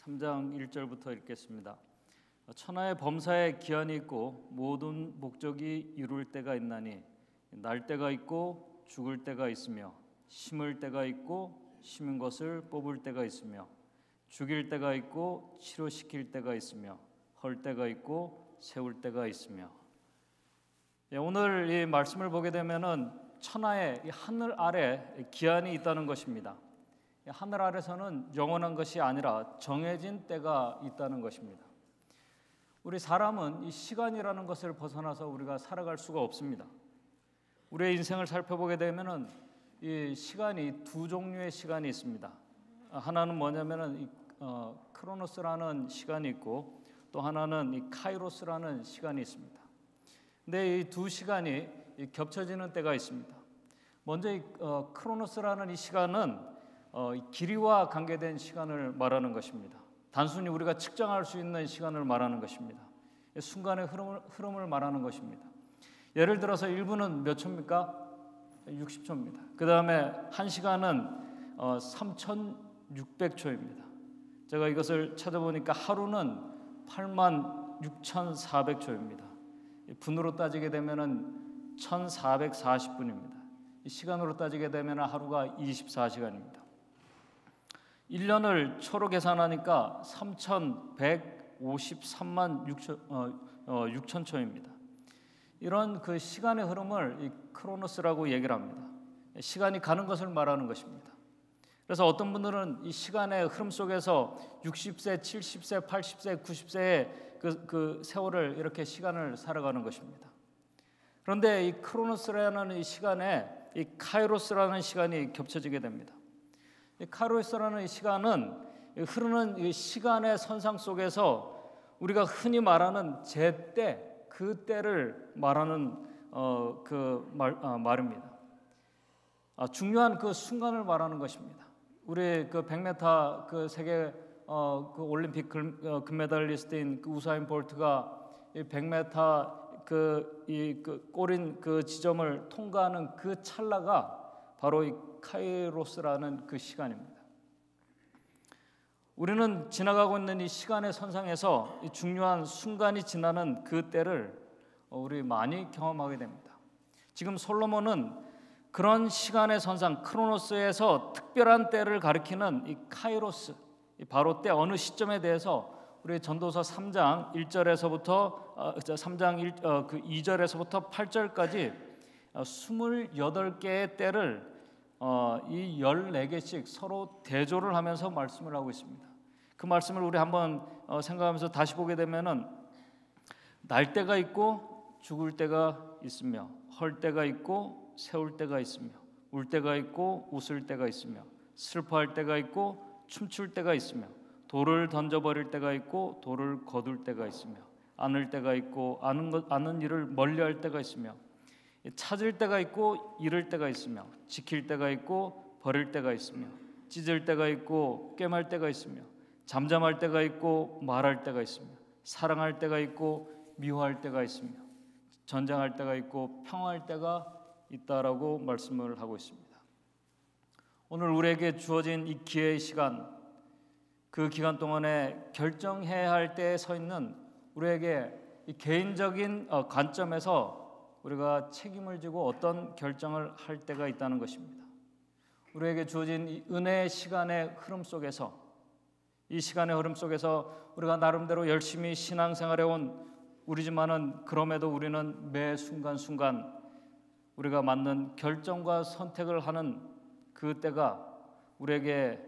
3장 1절부터 읽겠습니다. 천하의 범사에 기한이 있고 모든 목적이 이룰 때가 있나니 날 때가 있고 죽을 때가 있으며 심을 때가 있고 심은 것을 뽑을 때가 있으며 죽일 때가 있고 치료시킬 때가 있으며 헐 때가 있고 세울 때가 있으며. 오늘 이 말씀을 보게 되면은 천하의 이 하늘 아래 기한이 있다는 것입니다. 하늘 아래서는 영원한 것이 아니라 정해진 때가 있다는 것입니다. 우리 사람은 이 시간이라는 것을 벗어나서 우리가 살아갈 수가 없습니다. 우리의 인생을 살펴보게 되면은 이 시간이 두 종류의 시간이 있습니다. 하나는 뭐냐면은 이 크로노스라는 시간이 있고 또 하나는 이 카이로스라는 시간이 있습니다. 근데 이 두 시간이 겹쳐지는 때가 있습니다. 먼저 이 크로노스라는 이 시간은 길이와 관계된 시간을 말하는 것입니다. 단순히 우리가 측정할 수 있는 시간을 말하는 것입니다. 순간의 흐름을 말하는 것입니다. 예를 들어서 1분은 몇 초입니까? 60초입니다. 그 다음에 1시간은 3600초입니다. 제가 이것을 찾아보니까 하루는 86,400초입니다. 분으로 따지게 되면 1440분입니다. 시간으로 따지게 되면 하루가 24시간입니다. 1년을 초로 계산하니까 3,153만 6천 초입니다. 이런 그 시간의 흐름을 이 크로노스라고 얘기를 합니다. 시간이 가는 것을 말하는 것입니다. 그래서 어떤 분들은 이 시간의 흐름 속에서 60세, 70세, 80세, 90세의 그 세월을 이렇게 시간을 살아가는 것입니다. 그런데 이 크로노스라는 이 시간에 이 카이로스라는 시간이 겹쳐지게 됩니다. 이 카이로스라는 이 시간은 흐르는 이 시간의 선상 속에서 우리가 흔히 말하는 제때, 그 때를 말하는 말입니다. 중요한 그 순간을 말하는 것입니다. 우리 그 100m 그 세계 그 올림픽 금메달리스트인 그 우사인 볼트가 이 100m 그 꼬린 그 지점을 통과하는 그 찰나가 바로 이 카이로스라는 그 시간입니다. 우리는 지나가고 있는 이 시간의 선상에서 이 중요한 순간이 지나는 그 때를 우리 많이 경험하게 됩니다. 지금 솔로몬은 그런 시간의 선상 크로노스에서 특별한 때를 가리키는 이 카이로스, 바로 때 어느 시점에 대해서 우리 전도서 3장 1절에서부터 3장 2절에서부터 8절까지 28개의 때를 이 14개씩 서로 대조를 하면서 말씀을 하고 있습니다. 그 말씀을 우리 한번 생각하면서 다시 보게 되면은 날 때가 있고 죽을 때가 있으며 헐 때가 있고 세울 때가 있으며 울 때가 있고 웃을 때가 있으며 슬퍼할 때가 있고 춤출 때가 있으며 돌을 던져버릴 때가 있고 돌을 거둘 때가 있으며 안을 때가 있고 아는 일을 멀리할 때가 있으며 찾을 때가 있고 잃을 때가 있으며 지킬 때가 있고 버릴 때가 있으며 찢을 때가 있고 꿰맬 때가 있으며 잠잠할 때가 있고 말할 때가 있으며 사랑할 때가 있고 미워할 때가 있으며 전쟁할 때가 있고 평화할 때가 있다라고 말씀을 하고 있습니다. 오늘 우리에게 주어진 이 기회의 시간, 그 기간 동안에 결정해야 할 때에 서 있는 우리에게 이 개인적인 관점에서 우리가 책임을 지고 어떤 결정을 할 때가 있다는 것입니다. 우리에게 주어진 이 은혜의 시간의 흐름 속에서, 이 시간의 흐름 속에서 우리가 나름대로 열심히 신앙생활해 온 우리지만은 그럼에도 우리는 매 순간순간 우리가 맞는 결정과 선택을 하는 그 때가 우리에게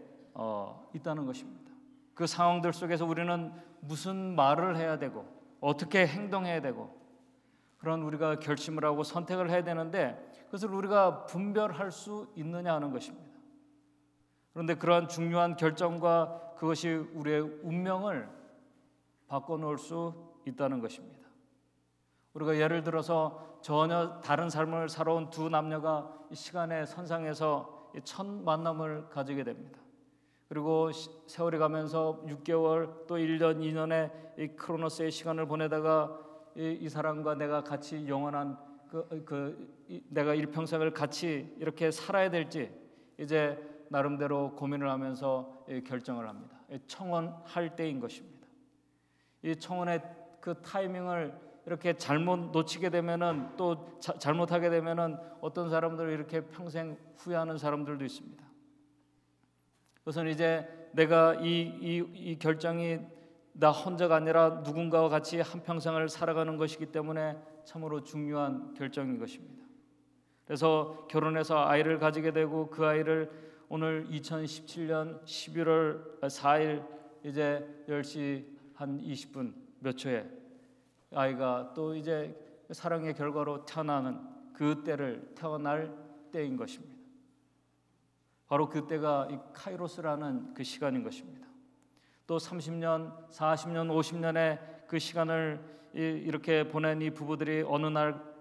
있다는 것입니다. 그 상황들 속에서 우리는 무슨 말을 해야 되고 어떻게 행동해야 되고 그런 우리가 결심을 하고 선택을 해야 되는데 그것을 우리가 분별할 수 있느냐 하는 것입니다. 그런데 그러한 중요한 결정과 그것이 우리의 운명을 바꿔놓을 수 있다는 것입니다. 우리가 예를 들어서 전혀 다른 삶을 살아온 두 남녀가 이 시간의 선상에서 첫 만남을 가지게 됩니다. 그리고 세월이 가면서 6개월 또 1년, 2년의 이 크로노스의 시간을 보내다가 이 사람과 내가 같이 영원한 내가 일평생을 같이 이렇게 살아야 될지 이제 나름대로 고민을 하면서 결정을 합니다. 청혼할 때인 것입니다. 이 청혼의 그 타이밍을 이렇게 잘못 놓치게 되면은 또 잘못하게 되면은 어떤 사람들은 이렇게 평생 후회하는 사람들도 있습니다. 그것은 이제 내가 이 결정이 나 혼자가 아니라 누군가와 같이 한평생을 살아가는 것이기 때문에 참으로 중요한 결정인 것입니다. 그래서 결혼해서 아이를 가지게 되고 그 아이를 오늘 2017년 11월 4일 이제 10시 한 20분 몇 초에 아이가 또 이제 사랑의 결과로 태어나는 그 때를 태어날 때인 것입니다. 바로 그때가 이 카이로스라는 그 시간인 것입니다. 또 30년, 40년, 50년의 그 시간을 이렇게 보낸 이 부부들이 어느 날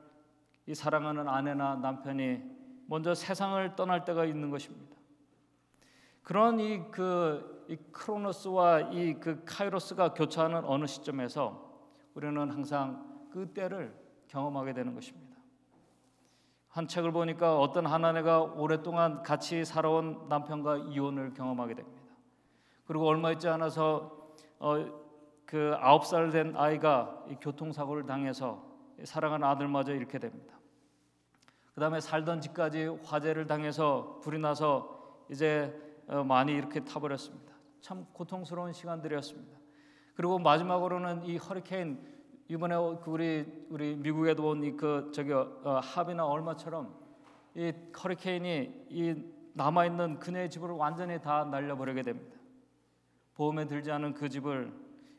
이 사랑하는 아내나 남편이 먼저 세상을 떠날 때가 있는 것입니다. 그런 이 크로노스와 이 그 카이로스가 교차하는 어느 시점에서 우리는 항상 그 때를 경험하게 되는 것입니다. 한 책을 보니까 어떤 한 아내가 오랫동안 같이 살아온 남편과 이혼을 경험하게 됩니다. 그리고 얼마 있지 않아서 그 9살 된 아이가 이 교통사고를 당해서 사랑하는 아들마저 잃게 됩니다. 그 다음에 살던 집까지 화재를 당해서 불이 나서 이제 많이 이렇게 타버렸습니다. 참 고통스러운 시간들이었습니다. 그리고 마지막으로는 이 허리케인 이번에 우리 미국에도 온 하비나 얼마처럼 이 허리케인이 이 남아 있는 그녀의 집을 완전히 다 날려버리게 됩니다. 보험에 들지 않은 그 집을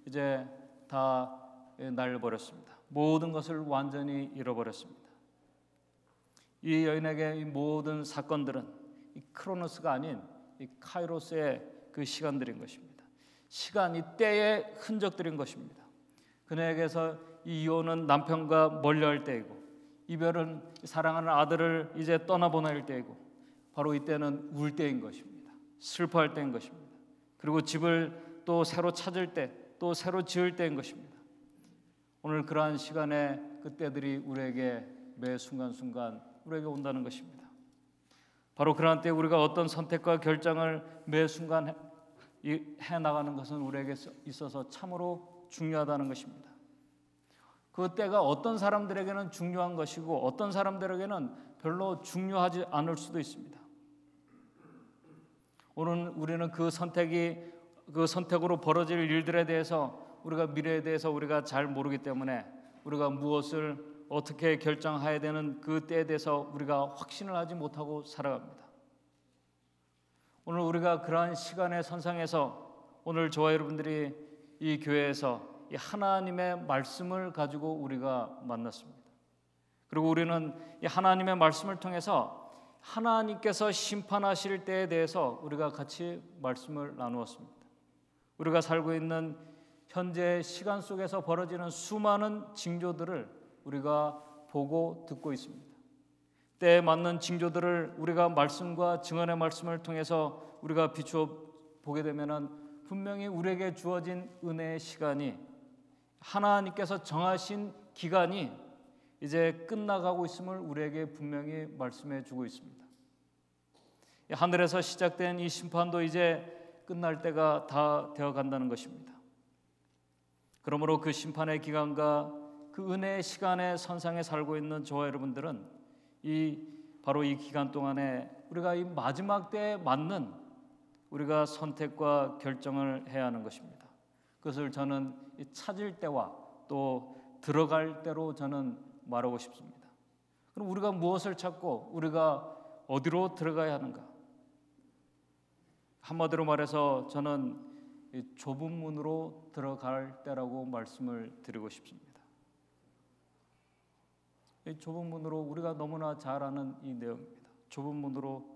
이제 다 날려버렸습니다. 모든 것을 완전히 잃어버렸습니다. 이 여인에게 이 모든 사건들은 이 크로노스가 아닌 이 카이로스의 그 시간들인 것입니다. 시간, 이 때의 흔적들인 것입니다. 그녀에게서 이 이혼은 남편과 멀리할 때이고 이별은 사랑하는 아들을 이제 떠나보낼 때이고 바로 이때는 울 때인 것입니다. 슬퍼할 때인 것입니다. 그리고 집을 또 새로 찾을 때, 또 새로 지을 때인 것입니다. 오늘 그러한 시간에 그때들이 우리에게 매 순간순간 우리에게 온다는 것입니다. 바로 그러한 때 우리가 어떤 선택과 결정을 매 순간 해나가는 것은 우리에게 있어서 참으로 중요하다는 것입니다. 그 때가 어떤 사람들에게는 중요한 것이고 어떤 사람들에게는 별로 중요하지 않을 수도 있습니다. 오늘 우리는 그 선택으로 벌어질 일들에 대해서 우리가 미래에 대해서 우리가 잘 모르기 때문에 우리가 무엇을 어떻게 결정해야 되는 그 때에 대해서 우리가 확신을 하지 못하고 살아갑니다. 오늘 우리가 그러한 시간의 선상에서 오늘 저와 여러분들이 이 교회에서 이 하나님의 말씀을 가지고 우리가 만났습니다. 그리고 우리는 이 하나님의 말씀을 통해서 하나님께서 심판하실 때에 대해서 우리가 같이 말씀을 나누었습니다. 우리가 살고 있는 현재 시간 속에서 벌어지는 수많은 징조들을 우리가 보고 듣고 있습니다. 때에 맞는 징조들을 우리가 말씀과 증언의 말씀을 통해서 우리가 비추어 보게 되면은 분명히 우리에게 주어진 은혜의 시간이 하나님께서 정하신 기간이 이제 끝나가고 있음을 우리에게 분명히 말씀해 주고 있습니다. 하늘에서 시작된 이 심판도 이제 끝날 때가 다 되어 간다는 것입니다. 그러므로 그 심판의 기간과 그 은혜의 시간의 선상에 살고 있는 저와 여러분들은 바로 이 기간 동안에 우리가 이 마지막 때에 맞는 우리가 선택과 결정을 해야 하는 것입니다. 그것을 저는 찾을 때와 또 들어갈 때로 저는 말하고 싶습니다. 그럼 우리가 무엇을 찾고 우리가 어디로 들어가야 하는가? 한마디로 말해서 저는 좁은 문으로 들어갈 때라고 말씀을 드리고 싶습니다. 이 좁은 문으로 우리가 너무나 잘 아는 이 내용입니다. 좁은 문으로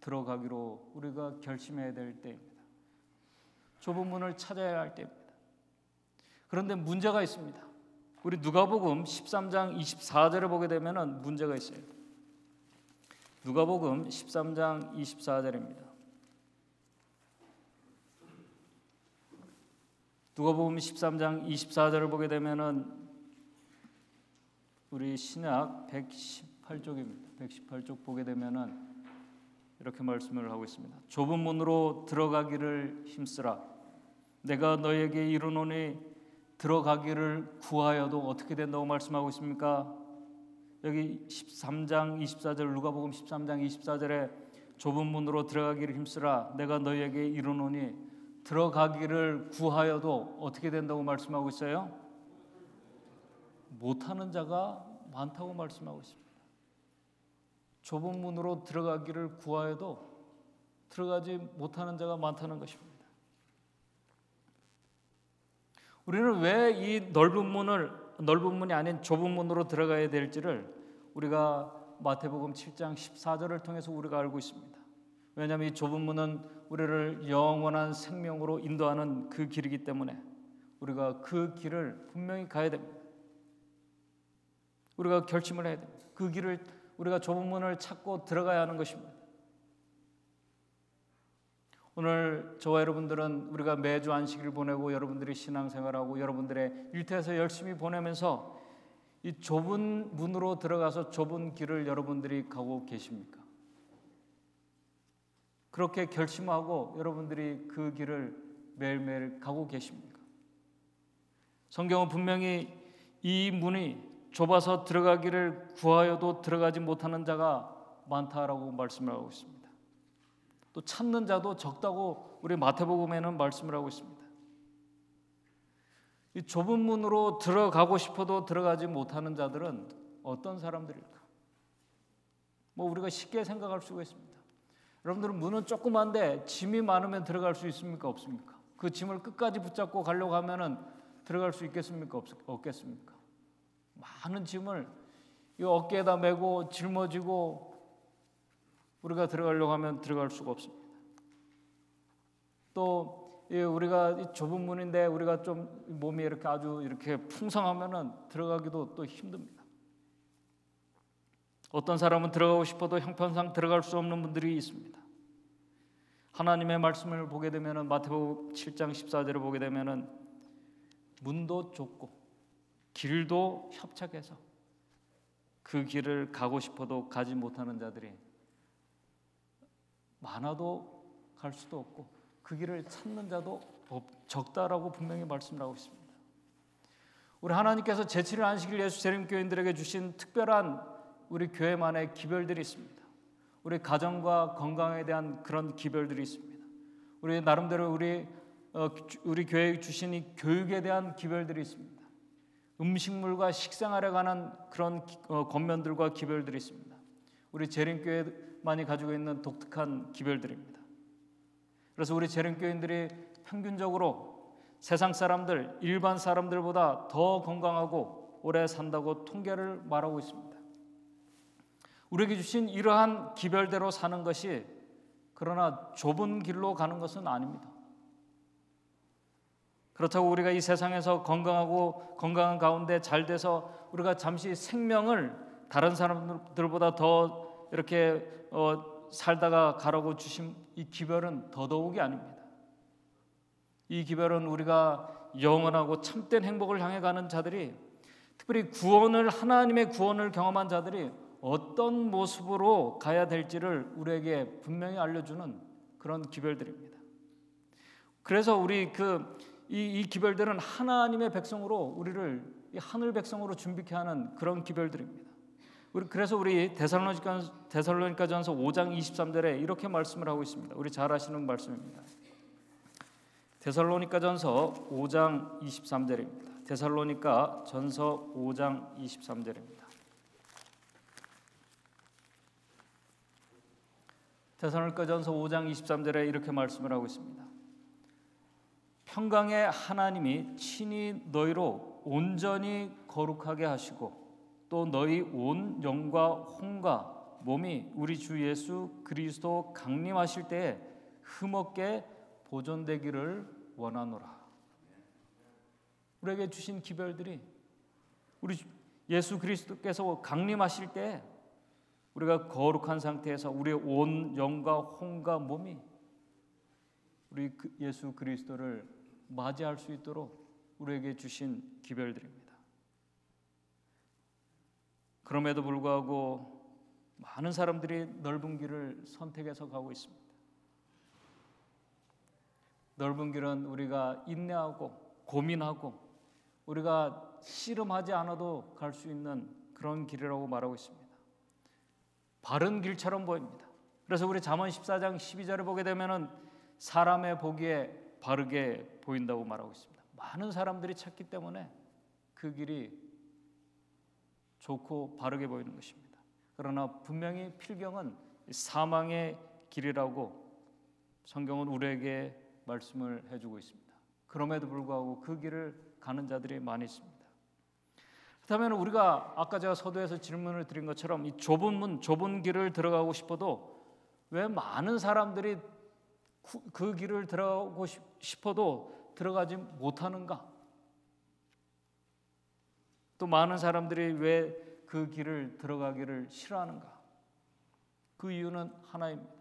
들어가기로 우리가 결심해야 될 때입니다. 좁은 문을 찾아야 할 때입니다. 그런데 문제가 있습니다. 우리 누가복음 13장 24절을 보게 되면은 문제가 있어요. 누가복음 13장 24절입니다. 누가복음 13장 24절을 보게 되면은 우리 신약 118쪽입니다. 118쪽 보게 되면은 이렇게 말씀을 하고 있습니다. 좁은 문으로 들어가기를 힘쓰라. 내가 너에게 이르노니 들어가기를 구하여도 어떻게 된다고 말씀하고 있습니까? 여기 13장 24절 누가복음 13장 24절에 좁은 문으로 들어가기를 힘쓰라. 내가 너에게 이르노니 들어가기를 구하여도 어떻게 된다고 말씀하고 있어요? 못하는 자가 많다고 말씀하고 있습니다. 좁은 문으로 들어가기를 구하여도 들어가지 못하는 자가 많다는 것입니다. 우리는 왜 이 넓은 문이 아닌 좁은 문으로 들어가야 될지를 우리가 마태복음 7장 14절을 통해서 우리가 알고 있습니다. 왜냐하면 이 좁은 문은 우리를 영원한 생명으로 인도하는 그 길이기 때문에 우리가 그 길을 분명히 가야 됩니다. 우리가 결심을 해야 됩니다. 그 길을 우리가 좁은 문을 찾고 들어가야 하는 것입니다. 오늘 저와 여러분들은 우리가 매주 안식일 보내고 여러분들이 신앙생활하고 여러분들의 일터에서 열심히 보내면서 이 좁은 문으로 들어가서 좁은 길을 여러분들이 가고 계십니까? 그렇게 결심하고 여러분들이 그 길을 매일매일 가고 계십니까? 성경은 분명히 이 문이 좁아서 들어가기를 구하여도 들어가지 못하는 자가 많다라고 말씀을 하고 있습니다. 또 찾는 자도 적다고 우리 마태복음에는 말씀을 하고 있습니다. 이 좁은 문으로 들어가고 싶어도 들어가지 못하는 자들은 어떤 사람들일까? 우리가 쉽게 생각할 수가 있습니다. 여러분들은 문은 조그만데 짐이 많으면 들어갈 수 있습니까? 없습니까? 그 짐을 끝까지 붙잡고 가려고 하면은 들어갈 수 있겠습니까? 없겠습니까? 많은 짐을 이 어깨에다 메고 짊어지고 우리가 들어가려고 하면 들어갈 수가 없습니다. 또 우리가 이 좁은 문인데 우리가 좀 몸이 이렇게 아주 이렇게 풍성하면은 들어가기도 또 힘듭니다. 어떤 사람은 들어가고 싶어도 형편상 들어갈 수 없는 분들이 있습니다. 하나님의 말씀을 보게 되면은 마태복음 7장 14절을 보게 되면은 문도 좁고 길도 협착해서 그 길을 가고 싶어도 가지 못하는 자들이 많아도 갈 수도 없고 그 길을 찾는 자도 적다라고 분명히 말씀을 하고 있습니다. 우리 하나님께서 제7일 안식일 예수 재림교인들에게 주신 특별한 우리 교회만의 기별들이 있습니다. 우리 가정과 건강에 대한 그런 기별들이 있습니다. 우리 나름대로 우리 교회에 주신 이 교육에 대한 기별들이 있습니다. 음식물과 식생활에 관한 그런 권면들과 기별들이 있습니다. 우리 재림교회만이 가지고 있는 독특한 기별들입니다. 그래서 우리 재림교인들이 평균적으로 세상 사람들, 일반 사람들보다 더 건강하고 오래 산다고 통계를 말하고 있습니다. 우리에게 주신 이러한 기별대로 사는 것이 그러나 좁은 길로 가는 것은 아닙니다. 그렇다고 우리가 이 세상에서 건강하고 건강한 가운데 잘 돼서 우리가 잠시 생명을 다른 사람들보다 더 이렇게 살다가 가라고 주신 이 기별은 더더욱이 아닙니다. 이 기별은 우리가 영원하고 참된 행복을 향해 가는 자들이, 특별히 하나님의 구원을 경험한 자들이 어떤 모습으로 가야 될지를 우리에게 분명히 알려주는 그런 기별들입니다. 그래서 우리 이 기별들은 하나님의 백성으로 우리를 하늘 백성으로 준비케 하는 그런 기별들입니다. 그래서 우리 데살로니가전서 5장 23절에 이렇게 말씀을 하고 있습니다. 우리 잘 아시는 말씀입니다. 데살로니가전서 5장 23절입니다. 데살로니가전서 5장 23절입니다. 데살로니가전서 5장 23절에 이렇게 말씀을 하고 있습니다. 평강의 하나님이 친히 너희로 온전히 거룩하게 하시고 또 너희 온 영과 혼과 몸이 우리 주 예수 그리스도 강림하실 때에 흠없게 보존되기를 원하노라. 우리에게 주신 기별들이 우리 예수 그리스도께서 강림하실 때 우리가 거룩한 상태에서 우리의 온 영과 혼과 몸이 우리 예수 그리스도를 맞이할 수 있도록 우리에게 주신 기별들입니다. 그럼에도 불구하고 많은 사람들이 넓은 길을 선택해서 가고 있습니다. 넓은 길은 우리가 인내하고 고민하고 우리가 씨름하지 않아도 갈 수 있는 그런 길이라고 말하고 있습니다. 바른 길처럼 보입니다. 그래서 우리 잠언 14장 12절을 보게 되면은 사람의 보기에 바르게 보인다고 말하고 있습니다. 많은 사람들이 찾기 때문에 그 길이 좋고 바르게 보이는 것입니다. 그러나 분명히 필경은 사망의 길이라고 성경은 우리에게 말씀을 해주고 있습니다. 그럼에도 불구하고 그 길을 가는 자들이 많이 있습니다. 그렇다면 우리가 아까 제가 서두에서 질문을 드린 것처럼 이 좁은 문, 좁은 길을 들어가고 싶어도 왜 많은 사람들이 그 길을 들어가고 싶어도 들어가지 못하는가? 또 많은 사람들이 왜 그 길을 들어가기를 싫어하는가? 그 이유는 하나입니다.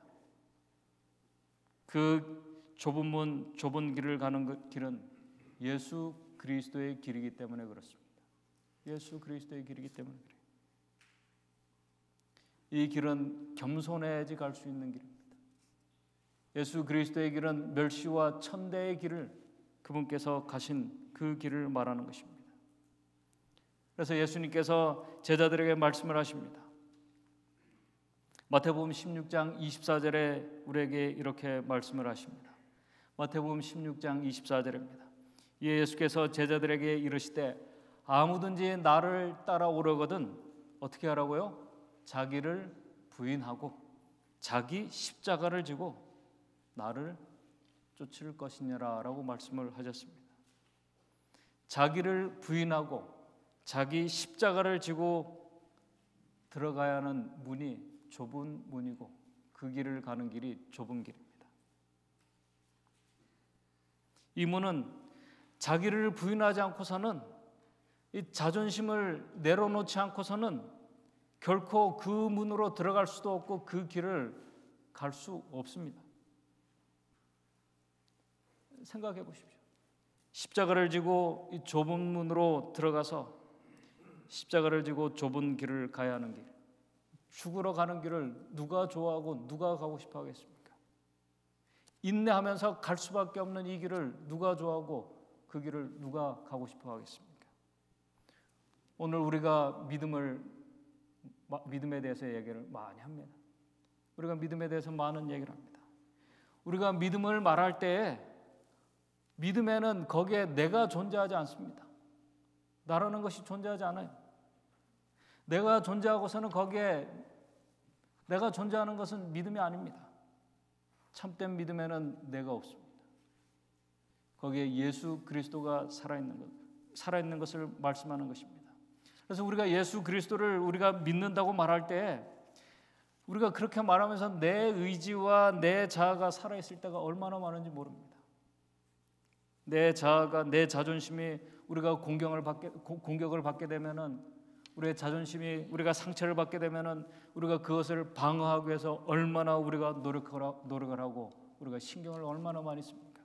그 좁은 문, 좁은 길을 가는 그 길은 예수 그리스도의 길이기 때문에 그렇습니다. 예수 그리스도의 길이기 때문에 그래요. 이 길은 겸손해야지 갈 수 있는 길입니다. 예수 그리스도의 길은 멸시와 천대의 길을 그분께서 가신 그 길을 말하는 것입니다. 그래서 예수님께서 제자들에게 말씀을 하십니다. 마태복음 16장 24절에 우리에게 이렇게 말씀을 하십니다. 마태복음 16장 24절입니다. 이에 예수께서 제자들에게 이르시되 아무든지 나를 따라오려거든 어떻게 하라고요? 자기를 부인하고 자기 십자가를 지고 나를 쫓을 것이니라 라고 말씀을 하셨습니다. 자기를 부인하고 자기 십자가를 지고 들어가야 하는 문이 좁은 문이고 그 길을 가는 길이 좁은 길입니다. 이 문은 자기를 부인하지 않고서는 이 자존심을 내려놓지 않고서는 결코 그 문으로 들어갈 수도 없고 그 길을 갈 수 없습니다. 생각해 보십시오. 십자가를 지고 이 좁은 문으로 들어가서 십자가를 지고 좁은 길을 가야 하는 길, 죽으러 가는 길을 누가 좋아하고 누가 가고 싶어 하겠습니까? 인내하면서 갈 수밖에 없는 이 길을 누가 좋아하고 그 길을 누가 가고 싶어 하겠습니까? 오늘 우리가 믿음에 대해서 얘기를 많이 합니다. 우리가 믿음에 대해서 많은 얘기를 합니다. 우리가 믿음을 말할 때 믿음에는 거기에 내가 존재하지 않습니다. 나라는 것이 존재하지 않아요. 내가 존재하고서는 거기에 내가 존재하는 것은 믿음이 아닙니다. 참된 믿음에는 내가 없습니다. 거기에 예수 그리스도가 살아있는 것을 말씀하는 것입니다. 그래서 우리가 예수 그리스도를 우리가 믿는다고 말할 때 우리가 그렇게 말하면서 내 의지와 내 자아가 살아있을 때가 얼마나 많은지 모릅니다. 내 자아가, 내 자존심이 우리가 공격을 받게 되면은 우리의 자존심이 우리가 상처를 받게 되면은 우리가 그것을 방어하기 위해서 얼마나 우리가 노력을 하고 우리가 신경을 얼마나 많이 씁니까?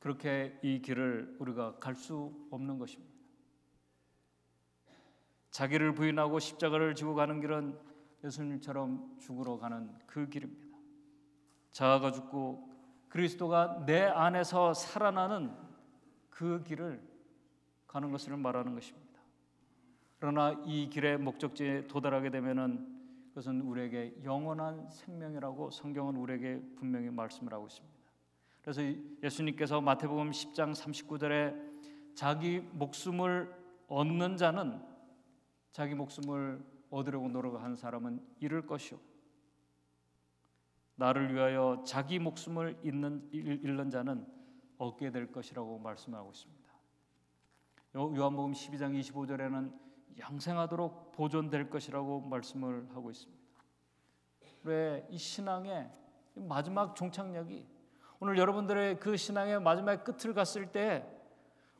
그렇게 이 길을 우리가 갈 수 없는 것입니다. 자기를 부인하고 십자가를 지고 가는 길은 예수님처럼 죽으러 가는 그 길입니다. 자아가 죽고 그리스도가 내 안에서 살아나는 그 길을 가는 것을 말하는 것입니다. 그러나 이 길의 목적지에 도달하게 되면은 그것은 우리에게 영원한 생명이라고 성경은 우리에게 분명히 말씀을 하고 있습니다. 그래서 예수님께서 마태복음 10장 39절에 자기 목숨을 얻는 자는 자기 목숨을 얻으려고 노력하는 사람은 잃을 것이요 나를 위하여 자기 목숨을 잃는 자는 얻게 될 것이라고 말씀하고 있습니다. 요한복음 12장 25절에는 영생하도록 보존될 것이라고 말씀을 하고 있습니다. 왜 이 신앙의 마지막 종착역이 오늘 여러분들의 그 신앙의 마지막 끝을 갔을 때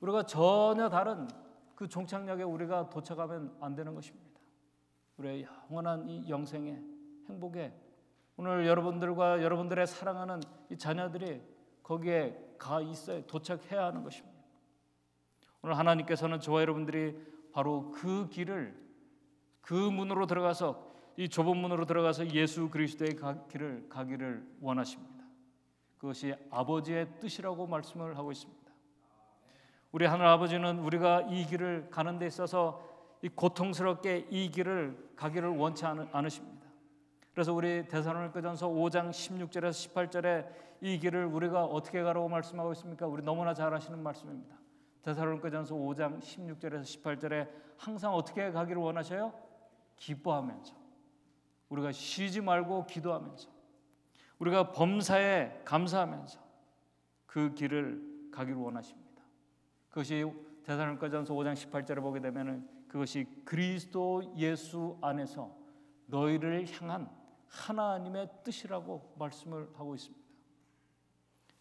우리가 전혀 다른 그 종착역에 우리가 도착하면 안 되는 것입니다. 우리의 영원한 이 영생의 행복에 오늘 여러분들과 여러분들의 사랑하는 이 자녀들이 거기에 가 있어야 도착해야 하는 것입니다. 오늘 하나님께서는 저와 여러분들이 바로 그 길을 그 문으로 들어가서 이 좁은 문으로 들어가서 예수 그리스도의 길을 가기를 원하십니다. 그것이 아버지의 뜻이라고 말씀을 하고 있습니다. 우리 하늘 아버지는 우리가 이 길을 가는 데 있어서 이 고통스럽게 이 길을 가기를 원치 않으십니다. 그래서 우리 데살로니가전서 5장 16절에서 18절에 이 길을 우리가 어떻게 가라고 말씀하고 있습니까? 우리 너무나 잘 아시는 말씀입니다. 데살로니가전서 5장 16절에서 18절에 항상 어떻게 가기를 원하셔요? 기뻐하면서, 우리가 쉬지 말고 기도하면서, 우리가 범사에 감사하면서 그 길을 가기를 원하십니다. 그것이 데살로니가전서 5장 18절에 보게 되면은 그것이 그리스도 예수 안에서 너희를 향한 하나님의 뜻이라고 말씀을 하고 있습니다.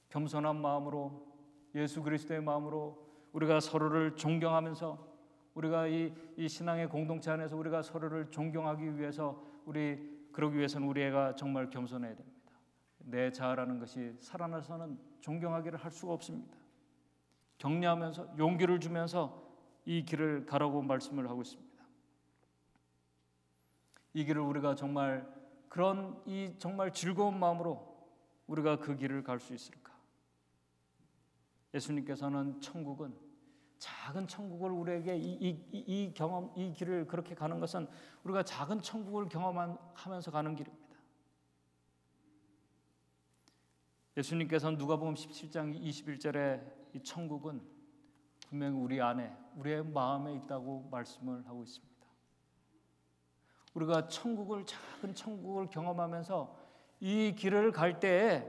겸손한 마음으로, 예수 그리스도의 마음으로 우리가 서로를 존경하면서, 우리가 이 신앙의 공동체 안에서 우리가 서로를 존경하기 위해서, 그러기 위해서는 우리가 정말 겸손해야 됩니다. 내 자아라는 것이 살아나서는 존경하기를 할 수가 없습니다. 격려하면서 용기를 주면서 이 길을 가라고 말씀을 하고 있습니다. 이 길을 우리가 정말 그런 이 정말 즐거운 마음으로 우리가 그 길을 갈 수 있을까? 예수님께서는 천국은, 작은 천국을 우리에게 이 길을 그렇게 가는 것은 우리가 작은 천국을 경험하면서 가는 길입니다. 예수님께서는 누가복음 17장 21절에 이 천국은 분명히 우리 안에, 우리의 마음에 있다고 말씀을 하고 있습니다. 우리가 작은 천국을 경험하면서 이 길을 갈 때에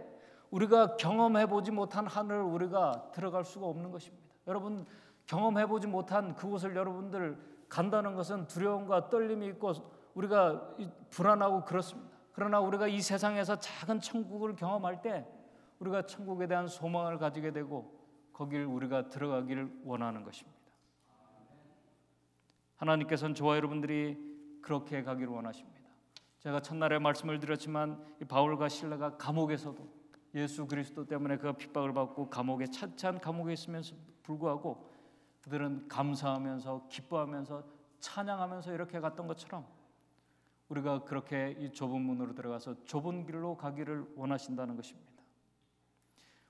우리가 경험해보지 못한 하늘을 우리가 들어갈 수가 없는 것입니다. 여러분, 경험해보지 못한 그곳을 여러분들 간다는 것은 두려움과 떨림이 있고 우리가 불안하고 그렇습니다. 그러나 우리가 이 세상에서 작은 천국을 경험할 때 우리가 천국에 대한 소망을 가지게 되고 거길 우리가 들어가기를 원하는 것입니다. 하나님께서는 저와 여러분들이 그렇게 가기를 원하십니다. 제가 첫날에 말씀을 드렸지만 이 바울과 실라가 감옥에서도 예수 그리스도 때문에 그가 핍박을 받고 감옥에, 차찬 감옥에 있으면서 불구하고 그들은 감사하면서 기뻐하면서 찬양하면서 이렇게 갔던 것처럼 우리가 그렇게 이 좁은 문으로 들어가서 좁은 길로 가기를 원하신다는 것입니다.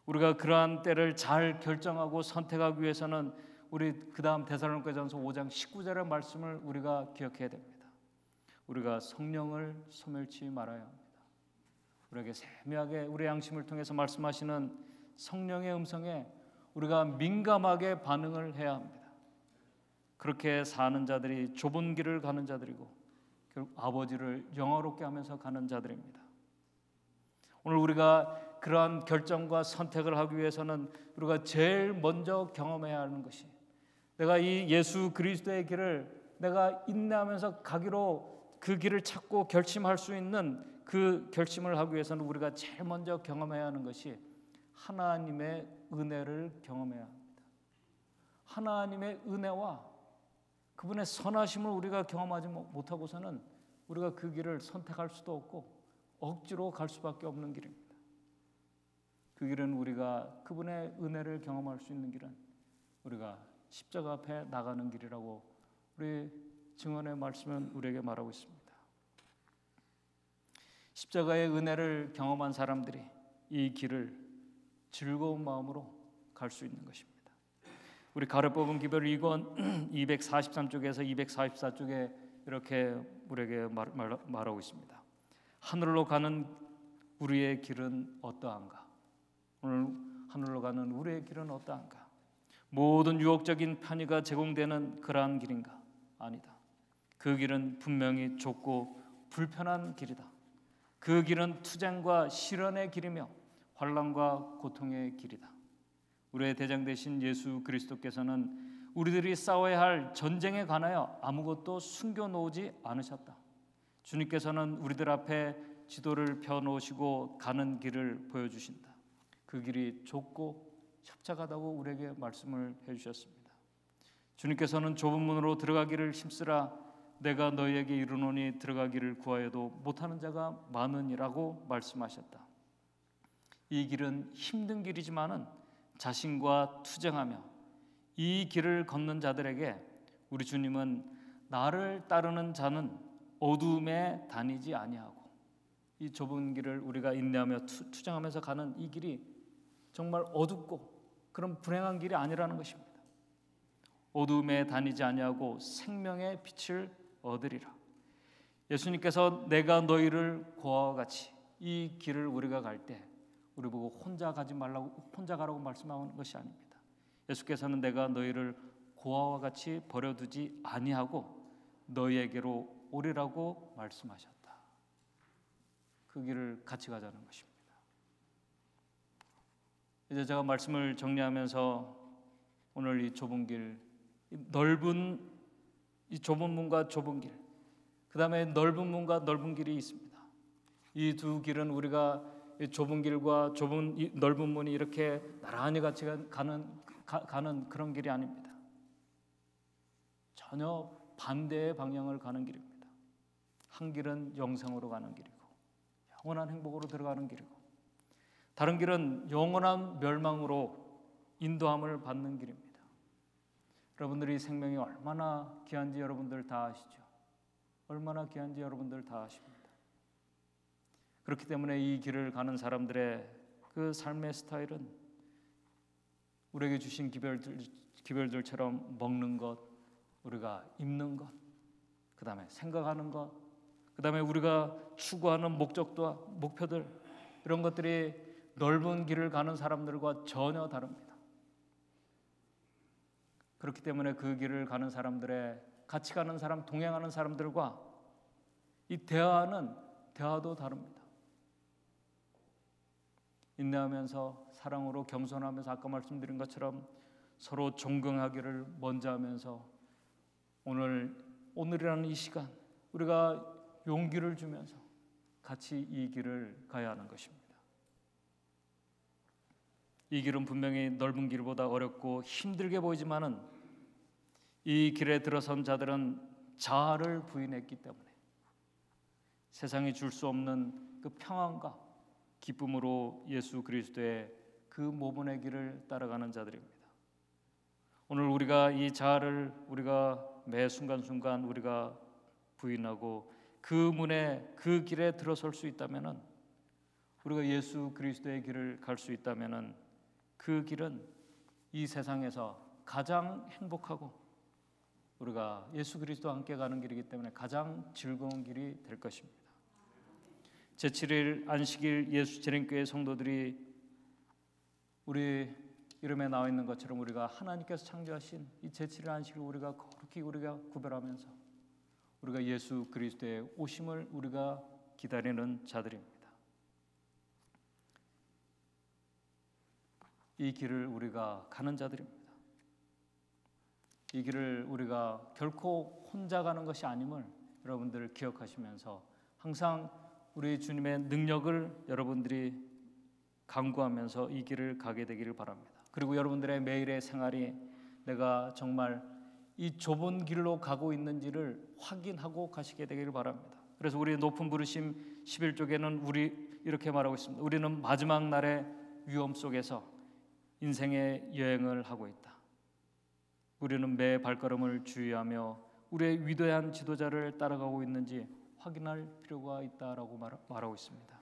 우리가 그러한 때를 잘 결정하고 선택하기 위해서는 우리 그 다음 데살로니가전서 5장 19절의 말씀을 우리가 기억해야 됩니다. 우리가 성령을 소멸치 말아야 합니다. 우리에게 세미하게 우리의 양심을 통해서 말씀하시는 성령의 음성에 우리가 민감하게 반응을 해야 합니다. 그렇게 사는 자들이 좁은 길을 가는 자들이고 결국 아버지를 영화롭게 하면서 가는 자들입니다. 오늘 우리가 그러한 결정과 선택을 하기 위해서는 우리가 제일 먼저 경험해야 하는 것이, 내가 이 예수 그리스도의 길을 내가 인내하면서 가기로 그 길을 찾고 결심할 수 있는 그 결심을 하기 위해서는 우리가 제일 먼저 경험해야 하는 것이 하나님의 은혜를 경험해야 합니다. 하나님의 은혜와 그분의 선하심을 우리가 경험하지 못하고서는 우리가 그 길을 선택할 수도 없고 억지로 갈 수밖에 없는 길입니다. 그 길은 우리가 그분의 은혜를 경험할 수 있는 길은 우리가 십자가 앞에 나가는 길이라고 우리 증언의 말씀은 우리에게 말하고 있습니다. 십자가의 은혜를 경험한 사람들이 이 길을 즐거운 마음으로 갈 수 있는 것입니다. 우리 가르 뽑은 기별 2권 243쪽에서 244쪽에 이렇게 우리에게 말하고 있습니다. 하늘로 가는 우리의 길은 어떠한가? 오늘 하늘로 가는 우리의 길은 어떠한가? 모든 유혹적인 편의가 제공되는 그러한 길인가? 아니다. 그 길은 분명히 좁고 불편한 길이다. 그 길은 투쟁과 시련의 길이며 환난과 고통의 길이다. 우리의 대장 되신 예수 그리스도께서는 우리들이 싸워야 할 전쟁에 관하여 아무것도 숨겨놓지 않으셨다. 주님께서는 우리들 앞에 지도를 펴놓으시고 가는 길을 보여주신다. 그 길이 좁고 협착하다고 우리에게 말씀을 해주셨습니다. 주님께서는 좁은 문으로 들어가기를 힘쓰라. 내가 너희에게 이르노니 들어가기를 구하여도 못하는 자가 많으니라고 말씀하셨다. 이 길은 힘든 길이지만은 자신과 투쟁하며 이 길을 걷는 자들에게 우리 주님은 나를 따르는 자는 어둠에 다니지 아니하고, 이 좁은 길을 우리가 인내하며 투정하면서 가는 이 길이 정말 어둡고 그런 불행한 길이 아니라는 것입니다. 어둠에 다니지 아니하고 생명의 빛을 얻으리라. 예수님께서 내가 너희를 고아와 같이, 이 길을 우리가 갈 때 우리 보고 혼자 가지 말라고, 혼자 가라고 말씀하는 것이 아닙니다. 예수께서는 내가 너희를 고아와 같이 버려두지 아니하고 너희에게로 오리라고 말씀하셨다. 그 길을 같이 가자는 것입니다. 이제 제가 말씀을 정리하면서 오늘 이 좁은 길, 이 좁은 문과 좁은 길, 그 다음에 넓은 문과 넓은 길이 있습니다. 이 두 길은 우리가 이 좁은 길과 이 넓은 문이 이렇게 나란히 같이 가는 그런 길이 아닙니다. 전혀 반대의 방향을 가는 길입니다. 한 길은 영생으로 가는 길이고 영원한 행복으로 들어가는 길이고, 다른 길은 영원한 멸망으로 인도함을 받는 길입니다. 여러분들이 생명이 얼마나 귀한지 여러분들 다 아시죠? 얼마나 귀한지 여러분들 다 아십니다. 그렇기 때문에 이 길을 가는 사람들의 그 삶의 스타일은 우리에게 주신 기별들처럼 먹는 것, 우리가 입는 것, 그 다음에 생각하는 것, 그 다음에 우리가 추구하는 목적과 목표들, 이런 것들이 넓은 길을 가는 사람들과 전혀 다릅니다. 그렇기 때문에 그 길을 가는 사람들의, 같이 가는 사람, 동행하는 사람들과 이 대화도 다릅니다. 인내하면서 사랑으로 겸손하면서 아까 말씀드린 것처럼 서로 존경하기를 먼저 하면서 오늘이라는 이 시간 우리가 용기를 주면서 같이 이 길을 가야 하는 것입니다. 이 길은 분명히 넓은 길보다 어렵고 힘들게 보이지만은 이 길에 들어선 자들은 자아를 부인했기 때문에 세상이 줄 수 없는 그 평안과 기쁨으로 예수 그리스도의 그 모범의 길을 따라가는 자들입니다. 오늘 우리가 이 자아를 우리가 매 순간순간 우리가 부인하고 그 문에, 그 길에 들어설 수 있다면은, 우리가 예수 그리스도의 길을 갈 수 있다면은 그 길은 이 세상에서 가장 행복하고 우리가 예수 그리스도와 함께 가는 길이기 때문에 가장 즐거운 길이 될 것입니다. 제7일 안식일 예수 재림교회 성도들이 우리 이름에 나와 있는 것처럼 우리가 하나님께서 창조하신 이 제7일 안식일 우리가 거룩히 우리가 구별하면서 우리가 예수 그리스도의 오심을 우리가 기다리는 자들입니다. 이 길을 우리가 가는 자들입니다. 이 길을 우리가 결코 혼자 가는 것이 아님을 여러분들 기억하시면서 항상 우리 주님의 능력을 여러분들이 강구하면서 이 길을 가게 되기를 바랍니다. 그리고 여러분들의 매일의 생활이 내가 정말 이 좁은 길로 가고 있는지를 확인하고 가시게 되기를 바랍니다. 그래서 우리 높은 부르심 11쪽에는 우리 이렇게 말하고 있습니다. 우리는 마지막 날의 위험 속에서 인생의 여행을 하고 있다. 우리는 매 발걸음을 주의하며 우리의 위대한 지도자를 따라가고 있는지 확인할 필요가 있다라고 말하고 있습니다.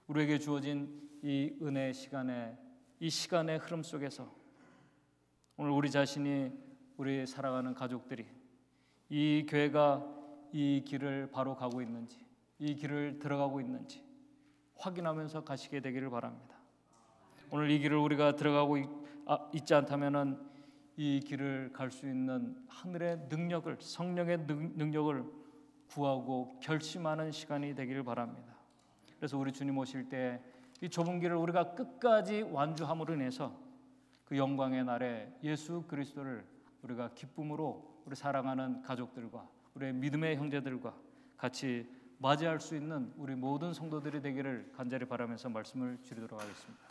우리에게 주어진 이 은혜의 시간에, 이 시간의 흐름 속에서 오늘 우리 자신이, 우리 살아가는 가족들이 이 교회가 이 길을 바로 가고 있는지, 이 길을 들어가고 있는지 확인하면서 가시게 되기를 바랍니다. 오늘 이 길을 우리가 들어가고 있지 않다면은 이 길을 갈 수 있는 하늘의 능력을, 성령의 능력을 구하고 결심하는 시간이 되기를 바랍니다. 그래서 우리 주님 오실 때 이 좁은 길을 우리가 끝까지 완주함으로 인해서 그 영광의 날에 예수 그리스도를 우리가 기쁨으로 우리 사랑하는 가족들과 우리의 믿음의 형제들과 같이 맞이할 수 있는 우리 모든 성도들이 되기를 간절히 바라면서 말씀을 드리도록 하겠습니다.